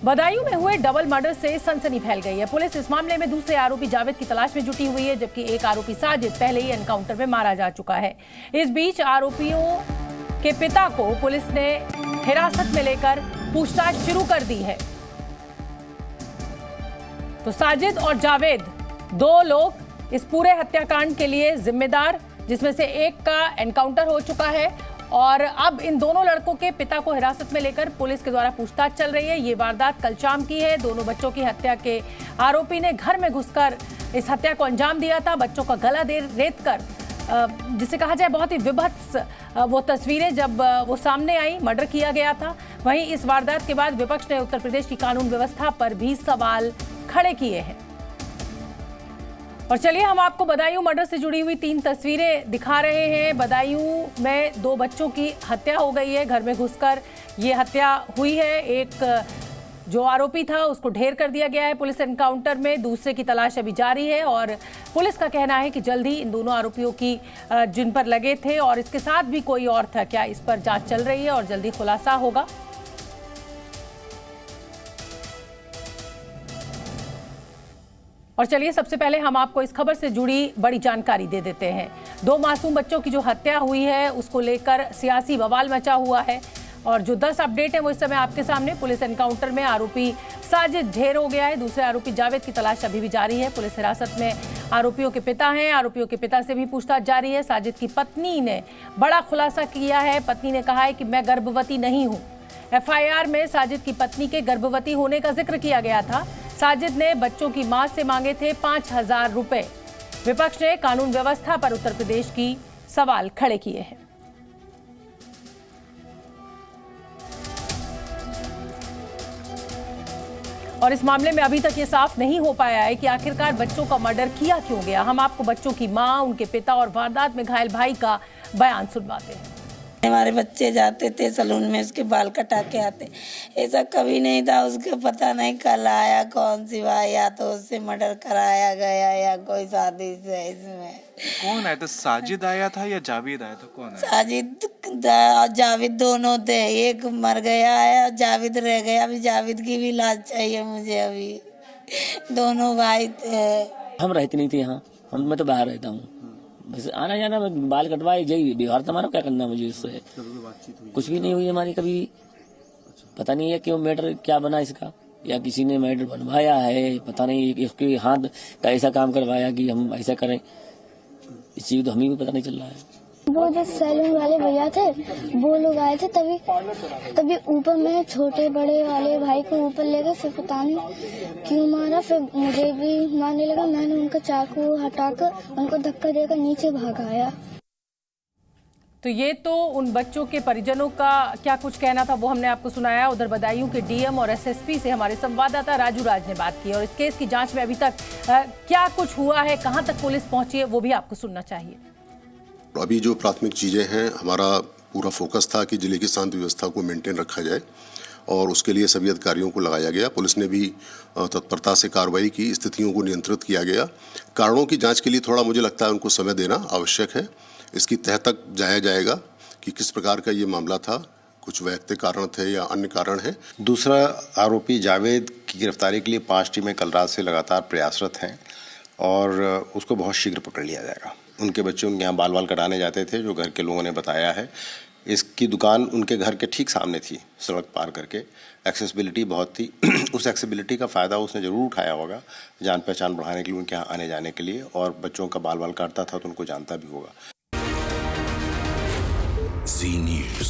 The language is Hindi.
बदायूं में हुए डबल मर्डर से सनसनी फैल गई है। पुलिस इस मामले में दूसरे आरोपी जावेद की तलाश में जुटी हुई है, जबकि एक आरोपी साजिद पहले ही एनकाउंटर में मारा जा चुका है। इस बीच आरोपियों के पिता को पुलिस ने हिरासत में लेकर पूछताछ शुरू कर दी है। तो साजिद और जावेद दो लोग इस पूरे हत्याकांड के लिए जिम्मेदार, जिसमें से एक का एनकाउंटर हो चुका है और अब इन दोनों लड़कों के पिता को हिरासत में लेकर पुलिस के द्वारा पूछताछ चल रही है। ये वारदात कल शाम की है। दोनों बच्चों की हत्या के आरोपी ने घर में घुसकर इस हत्या को अंजाम दिया था। बच्चों का गला रेत कर, जिसे कहा जाए बहुत ही विभत्स वो तस्वीरें जब वो सामने आई, मर्डर किया गया था। वहीं इस वारदात के बाद विपक्ष ने उत्तर प्रदेश की कानून व्यवस्था पर भी सवाल खड़े किए हैं। और चलिए हम आपको बदायूं मर्डर से जुड़ी हुई 3 तस्वीरें दिखा रहे हैं। बदायूं में 2 बच्चों की हत्या हो गई है। घर में घुसकर ये हत्या हुई है। एक जो आरोपी था उसको ढेर कर दिया गया है पुलिस एनकाउंटर में। दूसरे की तलाश अभी जारी है और पुलिस का कहना है कि जल्द ही इन दोनों आरोपियों की जिन पर लगे थे और इसके साथ भी कोई और था क्या, इस पर जांच चल रही है और जल्दी खुलासा होगा। और चलिए सबसे पहले हम आपको इस खबर से जुड़ी बड़ी जानकारी दे देते हैं। 2 मासूम बच्चों की जो हत्या हुई है उसको लेकर सियासी बवाल मचा हुआ है और जो 10 अपडेट है वो इस समय आपके सामने। पुलिस एनकाउंटर में आरोपी साजिद ढेर हो गया है। दूसरे आरोपी जावेद की तलाश अभी भी जारी है। पुलिस हिरासत में आरोपियों के पिता हैं। आरोपियों के पिता से भी पूछताछ जारी है। साजिद की पत्नी ने बड़ा खुलासा किया है। पत्नी ने कहा है कि मैं गर्भवती नहीं हूँ। FIR में साजिद की पत्नी के गर्भवती होने का जिक्र किया गया था। साजिद ने बच्चों की मां से मांगे थे 5,000 रुपए। विपक्ष ने कानून व्यवस्था पर उत्तर प्रदेश की सवाल खड़े किए हैं। और इस मामले में अभी तक ये साफ नहीं हो पाया है कि आखिरकार बच्चों का मर्डर किया क्यों गया। हम आपको बच्चों की मां, उनके पिता और वारदात में घायल भाई का बयान सुनवाते हैं। हमारे बच्चे जाते थे सलून में, उसके बाल कटा के आते, ऐसा कभी नहीं था। उसके पता नहीं कल आया कौन सी बात, या तो उससे मर्डर कराया गया या कोई शादी से। इसमें कौन आया था? साजिद आया था या जावेद आया था? कौन आया? साजिद और जावेद दोनों थे। एक मर गया है और जावेद रह गया। अभी जावेद की भी लाश चाहिए मुझे। अभी दोनों भाई थे। हम रहते नहीं थे यहाँ, मैं तो बाहर रहता हूँ। बस आना जाना, मैं बाल कटवाए यही बिहार। तुम्हारा क्या करना मुझे इससे? कुछ भी नहीं हुई हमारी कभी। पता नहीं है क्यों मैटर क्या बना इसका, या किसी ने मैटर बनवाया है, पता नहीं इसके हाथ का ऐसा काम करवाया कि हम ऐसा करें। इस चीज तो हमें भी पता नहीं चल रहा है। वो जो सैलून वाले भैया थे वो लोग आए थे, तभी ऊपर में छोटे बड़े वाले भाई को ऊपर ले गए। फिर पता नहीं क्यों मारा, फिर मुझे भी मारने लगा। मैंने उनका चाकू हटाकर उनको धक्का देकर नीचे भागाया। तो ये तो उन बच्चों के परिजनों का क्या कुछ कहना था वो हमने आपको सुनाया। उधर बदायूं के DM और SSP से हमारे संवाददाता राजू राज ने बात की और इस केस की जांच में अभी तक क्या कुछ हुआ है, कहां तक पुलिस पहुंची है, वो भी आपको सुनना चाहिए। अभी जो प्राथमिक चीज़ें हैं, हमारा पूरा फोकस था कि जिले की शांति व्यवस्था को मेंटेन रखा जाए और उसके लिए सभी अधिकारियों को लगाया गया। पुलिस ने भी तत्परता से कार्रवाई की, स्थितियों को नियंत्रित किया गया। कारणों की जांच के लिए थोड़ा मुझे लगता है उनको समय देना आवश्यक है। इसकी तह तक जाया जाएगा कि किस प्रकार का ये मामला था, कुछ वैयक्तिक कारण थे या अन्य कारण है। दूसरा आरोपी जावेद की गिरफ्तारी के लिए 5 टीमें कल रात से लगातार प्रयासरत हैं और उसको बहुत शीघ्र पकड़ लिया जाएगा। उनके बच्चे उनके यहाँ बाल कटाने जाते थे, जो घर के लोगों ने बताया है। इसकी दुकान उनके घर के ठीक सामने थी, सड़क पार करके। एक्सेसिबिलिटी बहुत थी। उस एक्सेसिबिलिटी का फ़ायदा उसने ज़रूर उठाया होगा जान पहचान बढ़ाने के लिए, उनके यहाँ आने जाने के लिए। और बच्चों का बाल काटता था तो उनको जानता भी होगा। Zee News।